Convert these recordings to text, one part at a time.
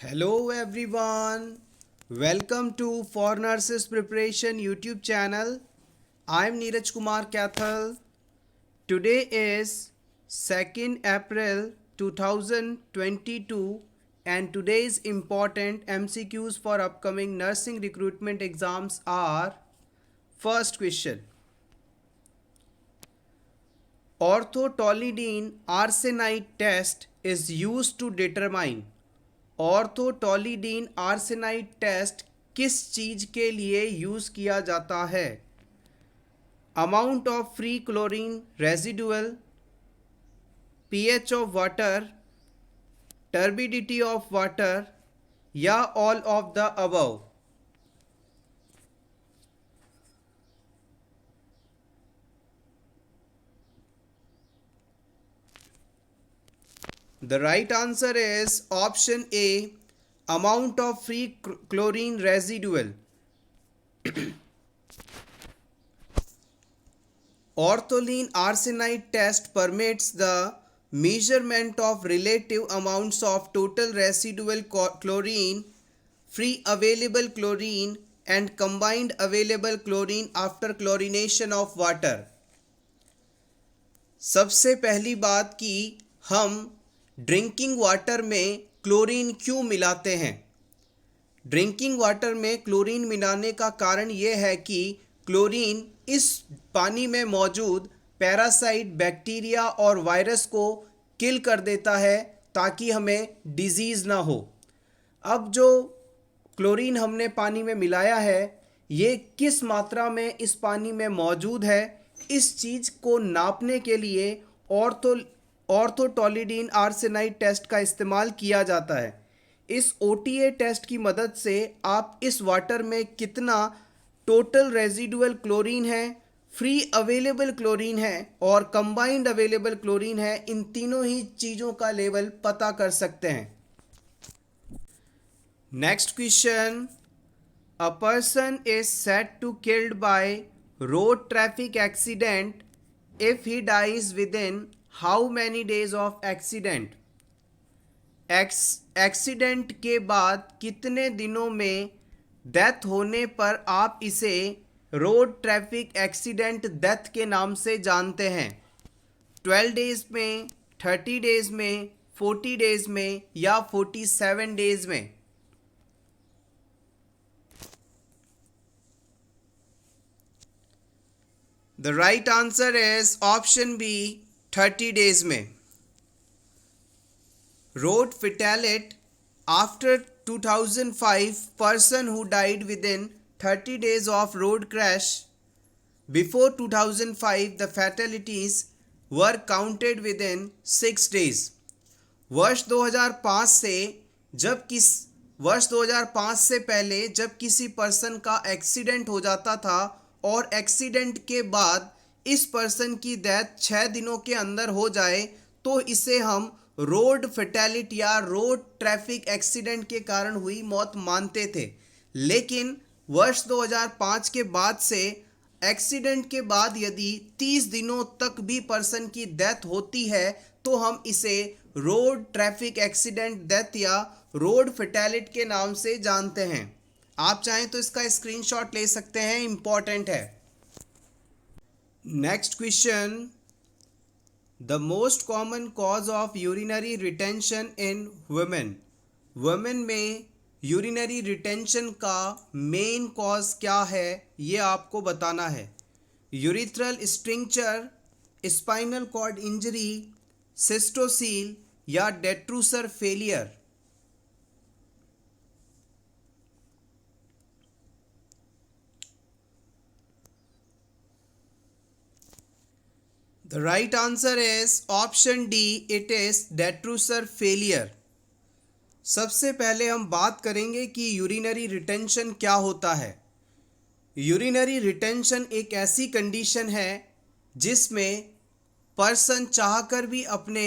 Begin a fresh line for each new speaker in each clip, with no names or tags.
Hello everyone. Welcome to For Nurses Preparation YouTube channel. I'm Neeraj Kumar Kathal. Today is 2nd April 2022 and today's important MCQs for upcoming nursing recruitment exams are: first question, orthotolidine arsenite test is used to determine orthotolidine arsenide test किस चीज के लिए use किया जाता है? Amount of free chlorine residual, pH of water, turbidity of water या all of the above? The right answer is option A, amount of free chlorine residual. Ortholine arsenide test permits the measurement of relative amounts of total residual chlorine, free available chlorine and combined available chlorine after chlorination of water. सबसे पहली बात कि हम drinking water में chlorine क्यों मिलाते हैं? Drinking water में क्लोरीन मिलाने का कारण ये है कि क्लोरीन इस पानी में मौजूद पैरासाइट, बैक्टीरिया और वायरस को किल कर देता है ताकि हमें डिजीज़ ना हो। अब जो क्लोरीन हमने पानी में मिलाया है ये किस मात्रा में इस पानी में मौजूद है, इस चीज़ को नापने के लिए ऑर्थोटोलिडीन आर्सेनाइड टेस्ट का इस्तेमाल किया जाता है। इस ओटीए टेस्ट की मदद से आप इस वाटर में कितना टोटल रेजिडुअल क्लोरीन है, फ्री अवेलेबल क्लोरीन है और कंबाइंड अवेलेबल क्लोरीन है, इन तीनों ही चीज़ों का लेवल पता कर सकते हैं। Next question, a person is said to killed by road traffic accident if he dies within how many days of accident? Accident के बाद कितने दिनों में डेथ होने पर आप इसे रोड ट्रैफिक एक्सीडेंट डेथ के नाम से जानते हैं? 12 डेज में, 30 डेज में, 40 डेज में या 47 डेज में? The right answer is option B, 30 days में। Road fatality after 2005 person who died within 30 days of road crash. Before 2005 the fatalities were counted within 6 days. वर्ष 2005 से पहले जब किसी पर्सन का एक्सीडेंट हो जाता था और एक्सीडेंट के बाद इस पर्सन की डेथ 6 दिनों के अंदर हो जाए तो इसे हम रोड फेटेलिटी या रोड ट्रैफिक एक्सीडेंट के कारण हुई मौत मानते थे। लेकिन वर्ष 2005 के बाद से एक्सीडेंट के बाद यदि 30 दिनों तक भी पर्सन की डेथ होती है तो हम इसे रोड ट्रैफिक एक्सीडेंट डेथ या रोड फेटेलिटी के नाम से जानते हैं। आप चाहें तो इसका स्क्रीनशॉट ले सकते हैं, इंपॉर्टेंट है। Next question, the most common cause of urinary retention in women. Women में यूरिनरी रिटेंशन का मेन कॉज क्या है ये आपको बताना है। Urethral stricture, spinal cord injury, cystocele या detrusor failure? The right answer is option D, it is detrusor failure. सबसे पहले हम बात करेंगे कि यूरिनरी रिटेंशन क्या होता है। यूरिनरी रिटेंशन एक ऐसी कंडीशन है जिसमें पर्सन चाहकर भी अपने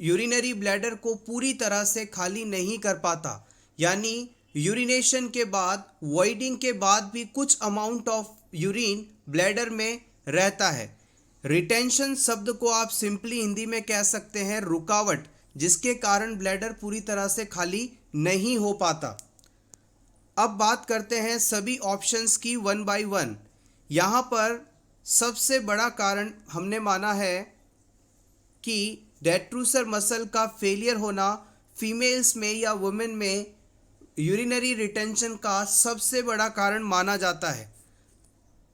यूरिनरी ब्लैडर को पूरी तरह से खाली नहीं कर पाता, यानी यूरिनेशन के बाद, वॉइडिंग के बाद भी कुछ अमाउंट ऑफ यूरिन ब्लैडर में रहता है। रिटेंशन शब्द को आप सिंपली हिंदी में कह सकते हैं रुकावट, जिसके कारण ब्लैडर पूरी तरह से खाली नहीं हो पाता। अब बात करते हैं सभी ऑप्शंस की वन बाय वन। यहाँ पर सबसे बड़ा कारण हमने माना है कि डेट्रूसर मसल का फेलियर होना फीमेल्स में या वुमेन में यूरिनरी रिटेंशन का सबसे बड़ा कारण माना जाता है।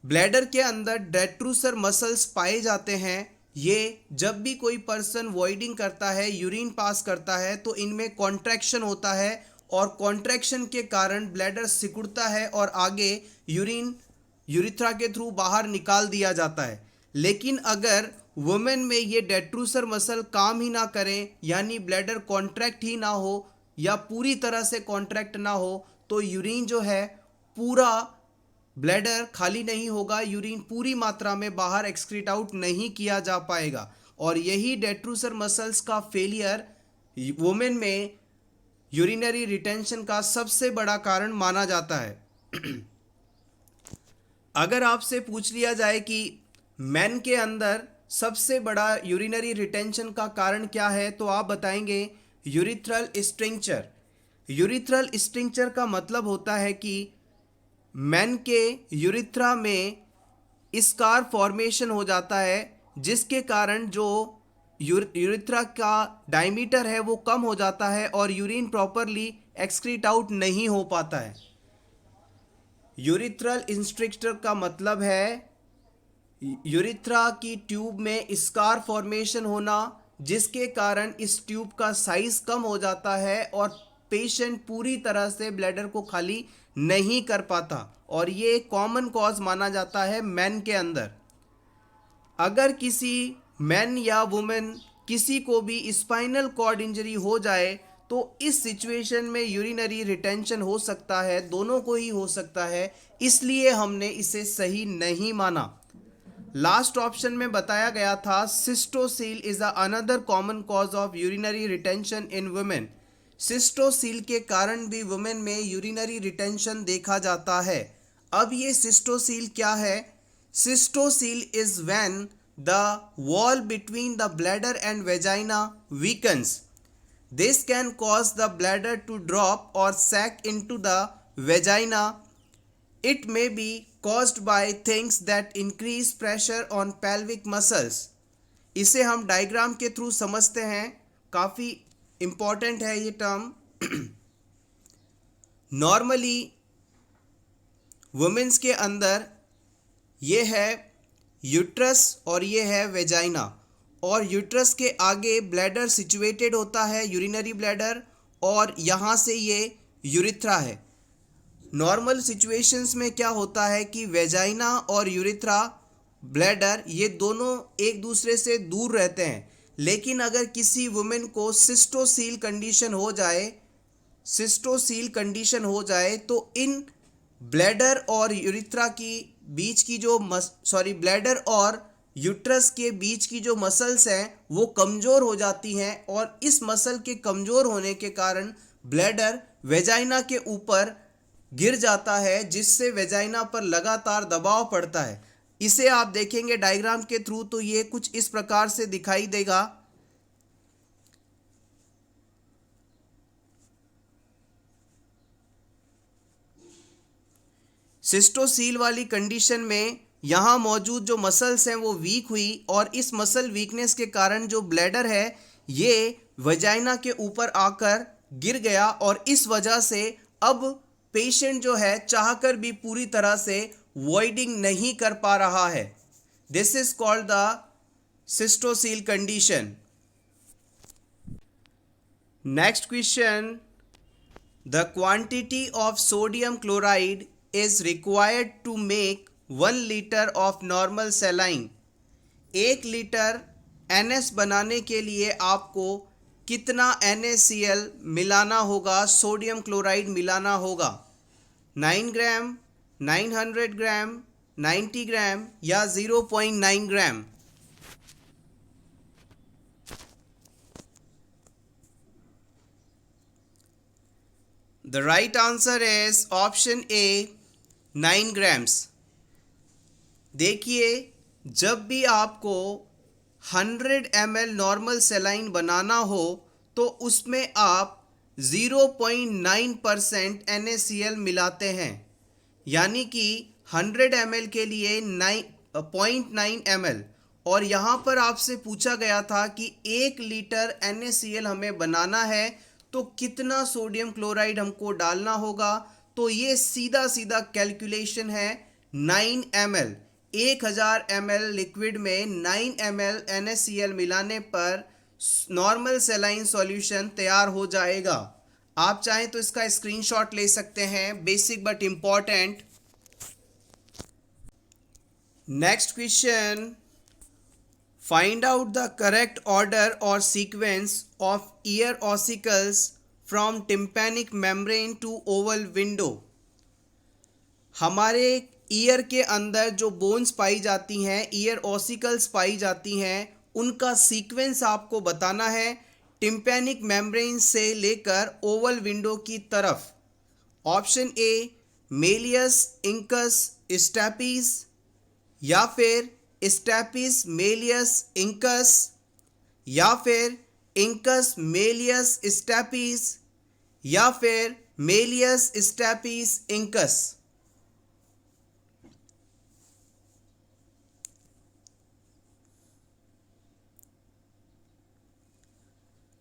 ब्लैडर के अंदर डेट्रूसर मसल्स पाए जाते हैं। ये जब भी कोई पर्सन वॉइडिंग करता है, यूरिन पास करता है, तो इनमें कॉन्ट्रैक्शन होता है और कॉन्ट्रैक्शन के कारण ब्लैडर सिकुड़ता है और आगे यूरिन यूरिथ्रा के थ्रू बाहर निकाल दिया जाता है। लेकिन अगर वुमेन में ये डेट्रूसर मसल काम ही ना करें, यानी ब्लैडर कॉन्ट्रैक्ट ही ना हो या पूरी तरह से कॉन्ट्रैक्ट ना हो, तो यूरिन जो है पूरा ब्लैडर खाली नहीं होगा, यूरिन पूरी मात्रा में बाहर एक्सक्रीट आउट नहीं किया जा पाएगा। और यही डेट्रूसर मसल्स का फेलियर वुमेन में यूरिनरी रिटेंशन का सबसे बड़ा कारण माना जाता है। अगर आपसे पूछ लिया जाए कि मैन के अंदर सबसे बड़ा यूरिनरी रिटेंशन का कारण क्या है, तो आप बताएंगे यूरिथ्रल स्ट्रिक्चर। यूरिथ्रल स्ट्रिक्चर का मतलब होता है कि मैन के यूरिथ्रा में स्कार फॉर्मेशन हो जाता है, जिसके कारण जो यूरिथ्रा का डायमीटर है वो कम हो जाता है और यूरिन प्रॉपरली एक्सक्रीट आउट नहीं हो पाता है। यूरिथ्रल स्ट्रिक्चर का मतलब है यूरिथ्रा की ट्यूब में स्कार फॉर्मेशन होना, जिसके कारण इस ट्यूब का साइज कम हो जाता है और पेशेंट पूरी तरह से ब्लैडर को खाली नहीं कर पाता, और ये कॉमन कॉज माना जाता है मैन के अंदर। अगर किसी मैन या वुमेन किसी को भी स्पाइनल कॉर्ड इंजरी हो जाए तो इस सिचुएशन में यूरिनरी रिटेंशन हो सकता है, दोनों को ही हो सकता है, इसलिए हमने इसे सही नहीं माना। लास्ट ऑप्शन में बताया गया था cystocele is another common cause of urinary retention in women. Cystocele के कारण भी वुमेन में यूरिनरी रिटेंशन देखा जाता है। अब ये सिस्टोसील क्या है? Cystocele is when the wall between the bladder and vagina weakens. This can cause the bladder to drop और sag into the vagina. It may be caused by things that increase pressure on pelvic muscles. इसे हम diagram के through समझते हैं, काफ़ी important है ये term. Normally women's के अंदर ये है यूट्रस और ये है वेजाइना, और यूट्रस के आगे ब्लैडर सिचुएटेड होता है, यूरिनरी ब्लैडर, और यहाँ से ये यूरिथ्रा है। नॉर्मल सिचुएशंस में क्या होता है कि वेजाइना और यूरिथ्रा ब्लैडर ये दोनों एक दूसरे से दूर रहते हैं। लेकिन अगर किसी वुमेन को सिस्टोसील कंडीशन हो जाए तो इन ब्लैडर और यूरिथ्रा की बीच की जो ब्लैडर और यूट्रस के बीच की जो मसल्स हैं वो कमज़ोर हो जाती हैं, और इस मसल के कमज़ोर होने के कारण ब्लैडर वेजाइना के ऊपर गिर जाता है, जिससे वेजाइना पर लगातार दबाव पड़ता है। इसे आप देखेंगे डायग्राम के थ्रू तो ये कुछ इस प्रकार से दिखाई देगा। सिस्टोसील वाली कंडीशन में यहाँ मौजूद जो मसल्स हैं वो वीक हुई, और इस मसल वीकनेस के कारण जो ब्लैडर है ये वेजाइना के ऊपर आकर गिर गया, और इस वजह से अब पेशेंट जो है चाहकर भी पूरी तरह से वॉइडिंग नहीं कर पा रहा है। This is called the cystocele condition. Next question, the quantity of sodium chloride is required to make 1 litre of normal saline. 1 litre NS बनाने के लिए आपको कितना NaCl मिलाना होगा, सोडियम क्लोराइड मिलाना होगा? 9 ग्राम, 900 ग्राम, 90 ग्राम या 0.9 ग्राम? The right answer is option A, 9 grams. देखिए, जब भी आपको 100 ml नॉर्मल सैलाइन बनाना हो तो उसमें आप 0.9% NaCl मिलाते हैं, यानी कि 100 ml के लिए 0.9 ml। और यहाँ पर आपसे पूछा गया था कि 1 लीटर NaCl हमें बनाना है तो कितना सोडियम क्लोराइड हमको डालना होगा। तो ये सीधा सीधा कैलकुलेशन है, 9 ml। 1000 ml लिक्विड में 9 ml NaCl मिलाने पर नॉर्मल सेलाइन सॉल्यूशन तैयार हो जाएगा। आप चाहें तो इसका स्क्रीनशॉट ले सकते हैं, basic but important. Next question, find out the correct order और sequence of ear ossicles from tympanic membrane to oval window. हमारे ईयर के अंदर जो बोन्स पाई जाती हैं, ईयर ऑसिकल्स पाई जाती हैं, उनका सीक्वेंस आपको बताना है टिम्पैनिक मेम्ब्रेन से लेकर ओवल विंडो की तरफ। Option A malleus incus stapes, या फिर स्टेपिस मेलियस इंकस, या फिर इंकस मेलियस स्टेपिस, या फिर malleus stapes incus.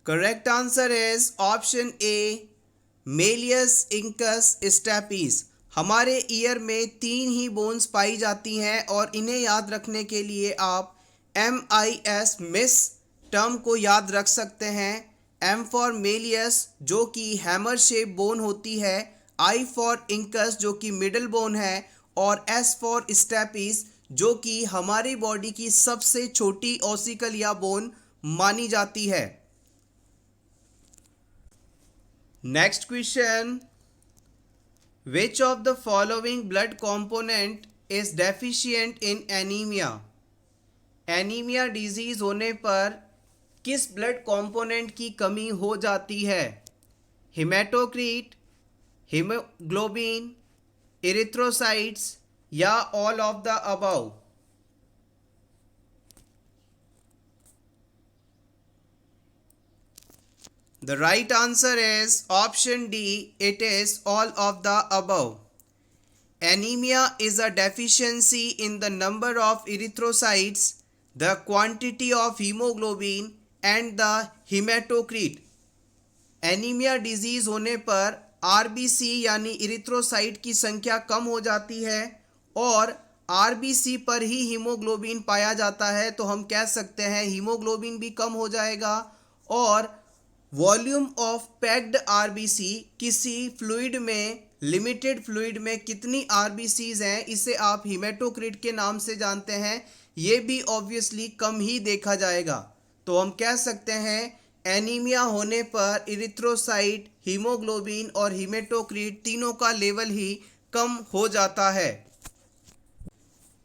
Correct answer is option A malleus incus stapes. हमारे ईयर में 3 ही बोन्स पाई जाती हैं और इन्हें याद रखने के लिए आप MIS मिस टर्म को याद रख सकते हैं। M फॉर मेलियस जो कि हैमर शेप बोन होती है, I फॉर इंकस जो कि मिडल बोन है, और S फॉर स्टेपिस जो कि हमारी बॉडी की सबसे छोटी ऑसिकल या बोन मानी जाती है। Next question, which of the following blood component is deficient in anemia? Anaemia disease होने पर किस ब्लड कंपोनेंट की कमी हो जाती है? हिमेटोक्रीट, हीमोग्लोबिन, इरिथ्रोसाइट्स या all of the above? The right answer is option D. It is all of the above. Anemia is a deficiency in the number of erythrocytes, the quantity of hemoglobin and the hematocrit. Anaemia disease होने पर RBC यानी erythrocyte की संख्या कम हो जाती है और RBC पर ही हीमोग्लोबिन पाया जाता है, तो हम कह सकते हैं हीमोग्लोबिन भी कम हो जाएगा। और वॉल्यूम ऑफ पैक्ड आरबीसी, किसी फ्लूइड में, लिमिटेड फ्लूइड में कितनी आरबीसीज हैं, इसे आप हीमेटोक्रिट के नाम से जानते हैं, ये भी ऑब्वियसली कम ही देखा जाएगा। तो हम कह सकते हैं एनीमिया होने पर इरिथ्रोसाइट, हीमोग्लोबिन और हीमेटोक्रिट तीनों का लेवल ही कम हो जाता है।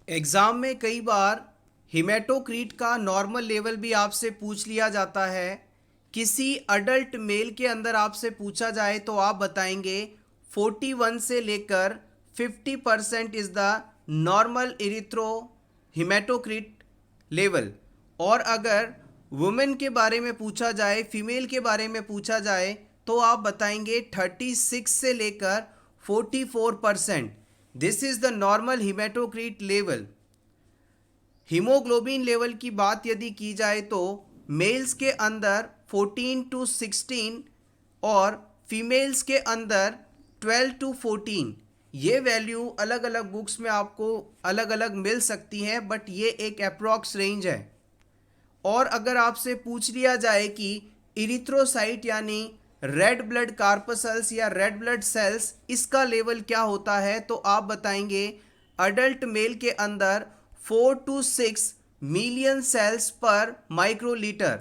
एग्ज़ाम में कई बार हीमेटोक्रिट का नॉर्मल लेवल भी आपसे पूछ लिया जाता है। किसी अडल्ट मेल के अंदर आपसे पूछा जाए तो आप बताएंगे 41 से लेकर 50% is the normal erythro haematocrit level. और अगर वुमेन के बारे में पूछा जाए, फीमेल के बारे में पूछा जाए, तो आप बताएंगे 36 से लेकर 44%। This is the normal haematocrit level. Haemoglobin level की बात यदि की जाए तो मेल्स के अंदर 14 to 16 और फीमेल्स के अंदर 12 to 14। ये वैल्यू अलग अलग बुक्स में आपको अलग अलग मिल सकती हैं, बट ये एक अप्रॉक्स रेंज है। और अगर आपसे पूछ लिया जाए कि इरिथ्रोसाइट यानी रेड ब्लड कार्पसल्स या रेड ब्लड सेल्स, इसका लेवल क्या होता है, तो आप बताएंगे अडल्ट मेल के अंदर 4 to 6 मिलियन सेल्स पर माइक्रोलीटर,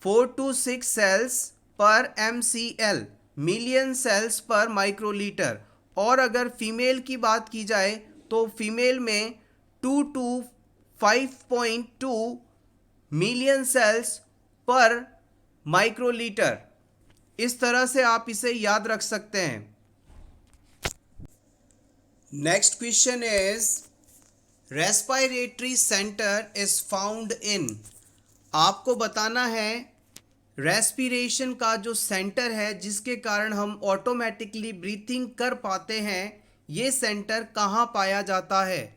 4 to 6 सेल्स पर MCL, मिलियन सेल्स पर माइक्रोलीटर। और अगर फीमेल की बात की जाए तो फीमेल में 2 to 5.2 मिलियन सेल्स पर माइक्रोलीटर। इस तरह से आप इसे याद रख सकते हैं। Next question is respiratory centre is found in. आपको बताना है रेस्पिरेशन का जो सेंटर है जिसके कारण हम ऑटोमेटिकली ब्रीथिंग कर पाते हैं, ये सेंटर कहाँ पाया जाता है?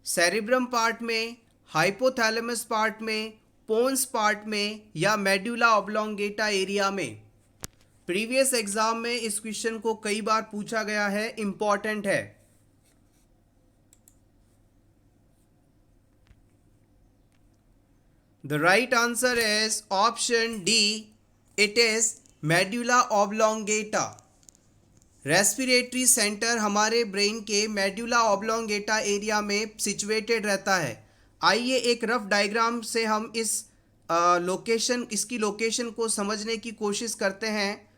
सेरिब्रम पार्ट में, हाइपोथैलेमस पार्ट में, पोन्स पार्ट में या मेडुला ऑब्लोंगेटा एरिया में? प्रीवियस एग्जाम में इस क्वेश्चन को कई बार पूछा गया है, इंपॉर्टेंट है। The right answer is option D. It is medulla oblongata. Respiratory centre हमारे ब्रेन के मेडुला ऑब्लोंगेटा एरिया में सिचुएटेड रहता है। आइए एक रफ डायग्राम से हम इसकी लोकेशन को समझने की कोशिश करते हैं।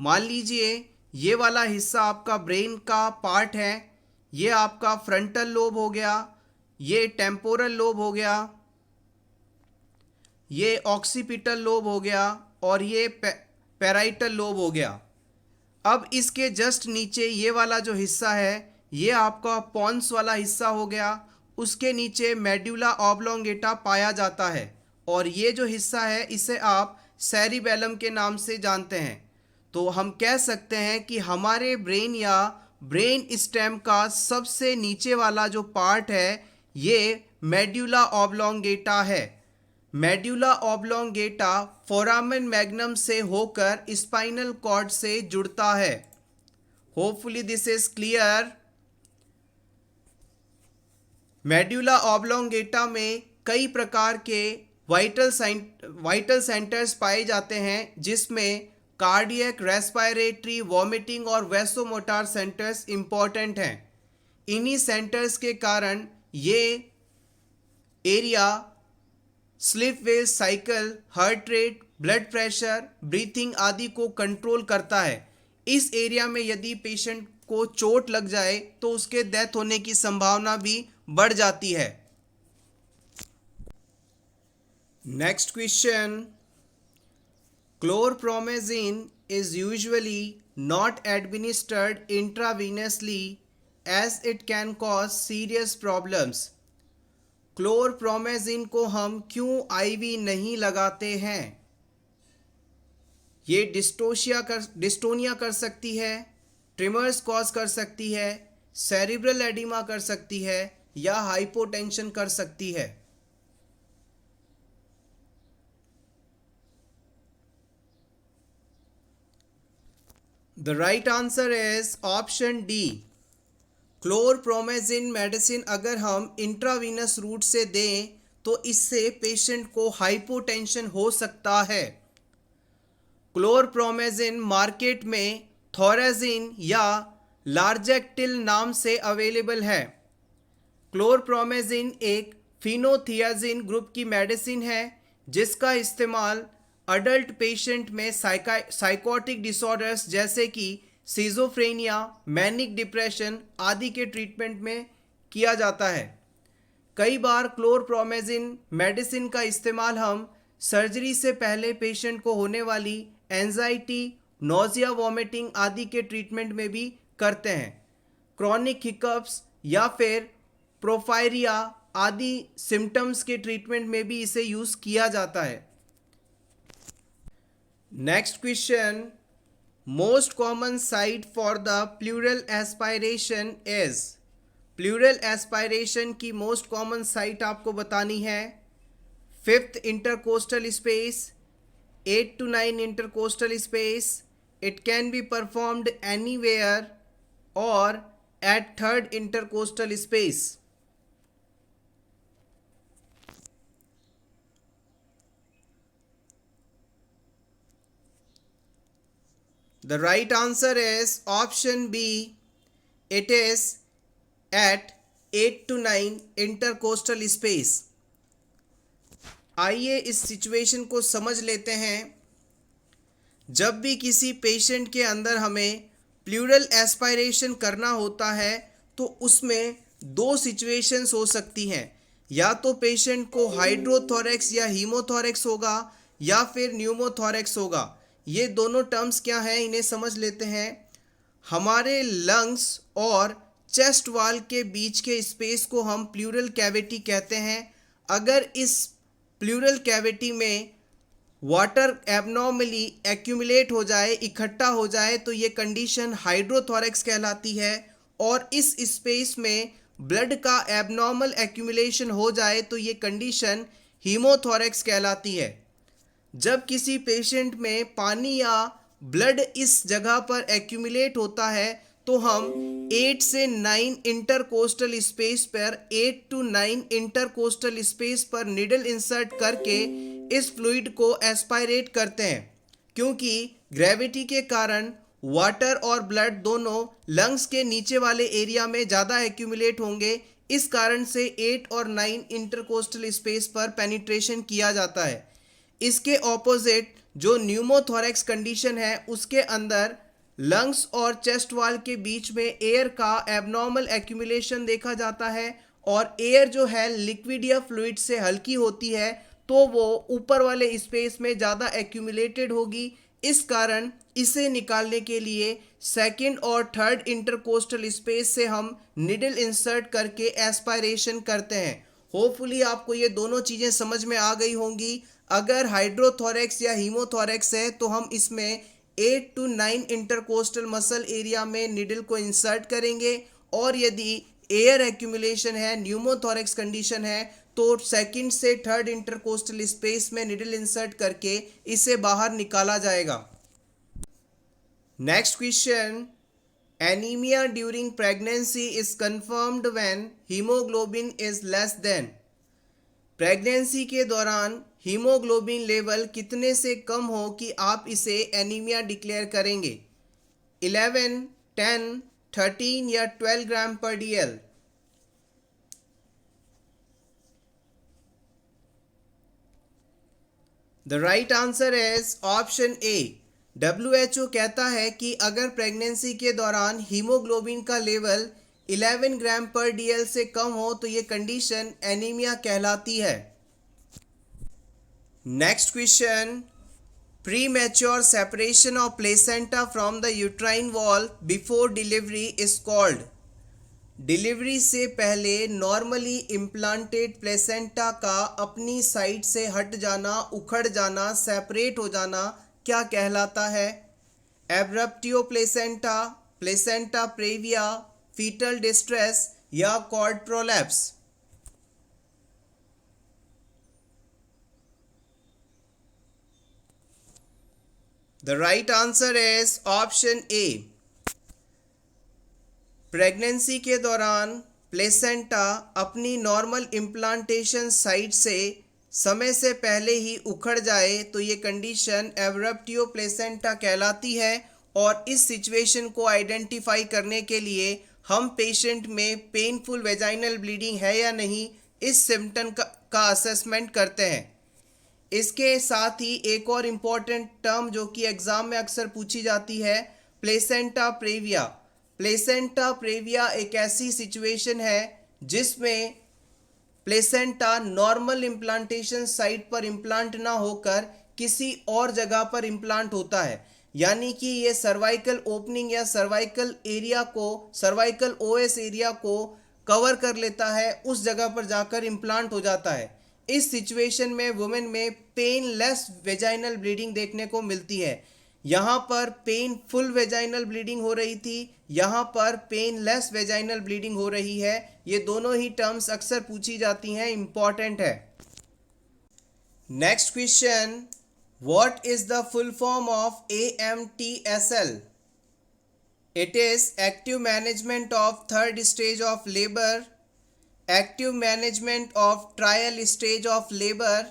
मान लीजिए ये वाला हिस्सा आपका ब्रेन का पार्ट है, ये आपका फ्रंटल लोब हो गया, ये टेम्पोरल लोब हो गया, ये ऑक्सीपिटल लोब हो गया और ये पैराइटल लोब हो गया। अब इसके जस्ट नीचे ये वाला जो हिस्सा है, ये आपका पॉन्स वाला हिस्सा हो गया, उसके नीचे मेडुला ऑब्लोंगेटा पाया जाता है और ये जो हिस्सा है इसे आप सेरिबेलम के नाम से जानते हैं। तो हम कह सकते हैं कि हमारे ब्रेन या ब्रेन स्टेम का सबसे नीचे वाला जो पार्ट है ये मेडुला ऑब्लोंगेटा है। मेडुला ऑब्लोंगेटा फोरामेन मैग्नम से होकर स्पाइनल कॉर्ड से जुड़ता है। Hopefully this is clear. Medulla oblongata में कई प्रकार के वाइटल सेंटर्स पाए जाते हैं, जिसमें कार्डियक, रेस्पिरेटरी, वॉमिटिंग और वैसोमोटर सेंटर्स इंपॉर्टेंट हैं। इन्हीं सेंटर्स के कारण ये area sleep wave cycle, heart rate, blood pressure, breathing आदि को कंट्रोल करता है। इस एरिया में यदि पेशेंट को चोट लग जाए तो उसके डेथ होने की संभावना भी बढ़ जाती है। Next question, chlorpromazine is usually not administered intravenously as it can cause serious problems. क्लोरप्रोमेजिन को हम क्यों आईवी नहीं लगाते हैं? ये डिस्टोनिया कर सकती है, ट्रिमर्स कॉज कर सकती है, सेरिब्रल एडिमा कर सकती है या हाइपोटेंशन कर सकती है। The right answer is option D. Chlorpromazine medicine अगर हम इंट्रावीनस रूट से दें तो इससे पेशेंट को हाइपोटेंशन हो सकता है। क्लोरप्रोमेजिन मार्केट में थोराजिन या लार्जेक्टिल नाम से अवेलेबल है। क्लोरप्रोमेजिन एक फिनोथियाजिन ग्रुप की मेडिसिन है जिसका इस्तेमाल अडल्ट पेशेंट में साइकोटिक डिसऑर्डर्स जैसे कि सिजोफ्रेनिया, मैनिक डिप्रेशन आदि के ट्रीटमेंट में किया जाता है। कई बार क्लोरप्रोमेजिन मेडिसिन का इस्तेमाल हम सर्जरी से पहले पेशेंट को होने वाली एंजाइटी, नोजिया, वॉमिटिंग आदि के ट्रीटमेंट में भी करते हैं। क्रॉनिक हिकअप्स या फिर प्रोफायरिया आदि सिम्टम्स के ट्रीटमेंट में भी इसे यूज़ किया जाता है। Next question, most common site for the pleural aspiration is. Pleural aspiration की मोस्ट कॉमन साइट आपको बतानी है। 5th intercostal space, 8 to 9 intercostal space, it can be performed anywhere और at 3rd intercostal space. The right answer is option B. It is at 8 to 9 intercostal space. आइए इस situation को समझ लेते हैं। जब भी किसी पेशेंट के अंदर हमें प्लूरल एस्पायरेशन करना होता है तो उसमें दो सिचुएशंस हो सकती हैं। या तो पेशेंट को हाइड्रोथोरेक्स या हीमोथोरेक्स होगा या फिर न्यूमोथोरेक्स होगा। ये दोनों टर्म्स क्या हैं इन्हें समझ लेते हैं। हमारे लंग्स और चेस्ट वाल के बीच के स्पेस को हम प्लूरल कैविटी कहते हैं। अगर इस प्लूरल कैविटी में वाटर एबनॉर्मली एक्यूमुलेट हो जाए, इकट्ठा हो जाए, तो ये कंडीशन हाइड्रोथोरैक्स कहलाती है। और इस स्पेस में ब्लड का एबनॉर्मल एक्यूमुलेशन हो जाए तो ये कंडीशन हीमोथोरैक्स कहलाती है। जब किसी पेशेंट में पानी या ब्लड इस जगह पर एक्यूमुलेट होता है तो हम 8 से 9 इंटरकोस्टल स्पेस पर 8 to 9 इंटरकोस्टल स्पेस पर निडल इंसर्ट करके इस फ्लूइड को एस्पायरेट करते हैं, क्योंकि ग्रेविटी के कारण वाटर और ब्लड दोनों लंग्स के नीचे वाले एरिया में ज़्यादा एक्यूमुलेट होंगे। इस कारण से 8 और 9 इंटरकोस्टल स्पेस पर पेनिट्रेशन किया जाता है। इसके ऑपोजिट जो न्यूमोथोरैक्स कंडीशन है उसके अंदर लंग्स और चेस्ट वॉल के बीच में एयर का एबनॉर्मल एक्यूमुलेशन देखा जाता है और एयर जो है लिक्विड या फ्लूइड से हल्की होती है तो वो ऊपर वाले स्पेस में ज़्यादा एक्यूमुलेटेड होगी। इस कारण इसे निकालने के लिए सेकंड और थर्ड इंटरकोस्टल स्पेस से हम निडल इंसर्ट करके एस्पायरेशन करते हैं। होपफुली आपको ये दोनों चीज़ें समझ में आ गई होंगी। अगर हाइड्रोथोरैक्स या हीमोथोरैक्स है तो हम इसमें 8 to 9 इंटरकोस्टल मसल एरिया में निडल को इंसर्ट करेंगे, और यदि एयर एक्यूमुलेशन है, न्यूमोथोरैक्स कंडीशन है, तो सेकंड से थर्ड इंटरकोस्टल स्पेस में निडल इंसर्ट करके इसे बाहर निकाला जाएगा। Next question, anaemia during pregnancy is confirmed when haemoglobin is less than. Pregnancy के दौरान हीमोग्लोबिन लेवल कितने से कम हो कि आप इसे एनीमिया डिक्लेयर करेंगे? 11, 10, 13 या 12 ग्राम पर DL? The right answer is option A. WHO कहता है कि अगर प्रेगनेंसी के दौरान हीमोग्लोबिन का लेवल 11 ग्राम पर DL से कम हो तो ये कंडीशन एनीमिया कहलाती है। Next question, premature separation of placenta from the uterine wall before delivery is called. Delivery से पहले नॉर्मली इम्प्लांटेड प्लेसेंटा का अपनी साइड से हट जाना, उखड़ जाना, सेपरेट हो जाना क्या कहलाता है? Abruptio placenta, placenta praevia, fetal distress या cord prolapse? The right answer is option A. Pregnancy के दौरान प्लेसेंटा अपनी नॉर्मल इम्प्लांटेशन साइट से समय से पहले ही उखड़ जाए तो ये कंडीशन एब्रप्टियो प्लेसेंटा कहलाती है। और इस सिचुएशन को आइडेंटिफाई करने के लिए हम पेशेंट में पेनफुल वेजाइनल ब्लीडिंग है या नहीं इस सिम्टम का असेसमेंट करते हैं। इसके साथ ही एक और इम्पॉर्टेंट टर्म जो कि एग्ज़ाम में अक्सर पूछी जाती है, प्लेसेंटा प्रेविया। प्लेसेंटा प्रेविया एक ऐसी सिचुएशन है जिसमें प्लेसेंटा नॉर्मल इम्प्लांटेशन साइट पर इम्प्लांट ना होकर किसी और जगह पर इम्प्लांट होता है, यानी कि ये सर्वाइकल ओपनिंग या सर्वाइकल एरिया को, सर्वाइकल OS एरिया को कवर कर लेता है, उस जगह पर जाकर इम्प्लांट हो जाता है। इस सिचुएशन में वुमेन में पेनलेस वेजाइनल ब्लीडिंग देखने को मिलती है। यहाँ पर पेनफुल वेजाइनल ब्लीडिंग हो रही थी, यहाँ पर पेनलेस वेजाइनल ब्लीडिंग हो रही है। ये दोनों ही टर्म्स अक्सर पूछी जाती हैं, इंपॉर्टेंट है। Next question, what is the full form of AMTSL? It is active management of third stage of labour, active management of trial stage of labour,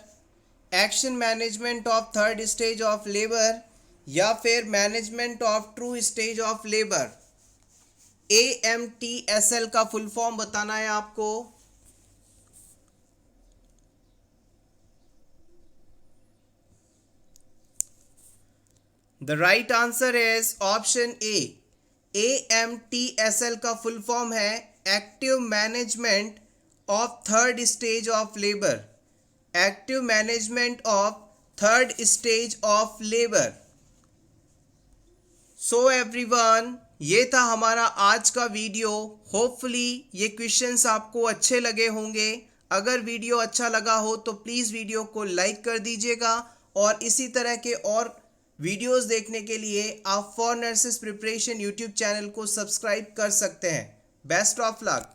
action management of third stage of labour या फिर management of true stage of labour. AMTSL का full form बताना है आपको। The right answer is option A. AMTSL का full form है active management of third stage of labour, active management of third stage of labour. So everyone, ये था हमारा आज का वीडियो। होपफुली ये क्वेश्चंस आपको अच्छे लगे होंगे। अगर वीडियो अच्छा लगा हो तो प्लीज़ वीडियो को लाइक कर दीजिएगा और इसी तरह के और वीडियोस देखने के लिए आप for nurses preparation YouTube channel को सब्सक्राइब कर सकते हैं। Best of luck.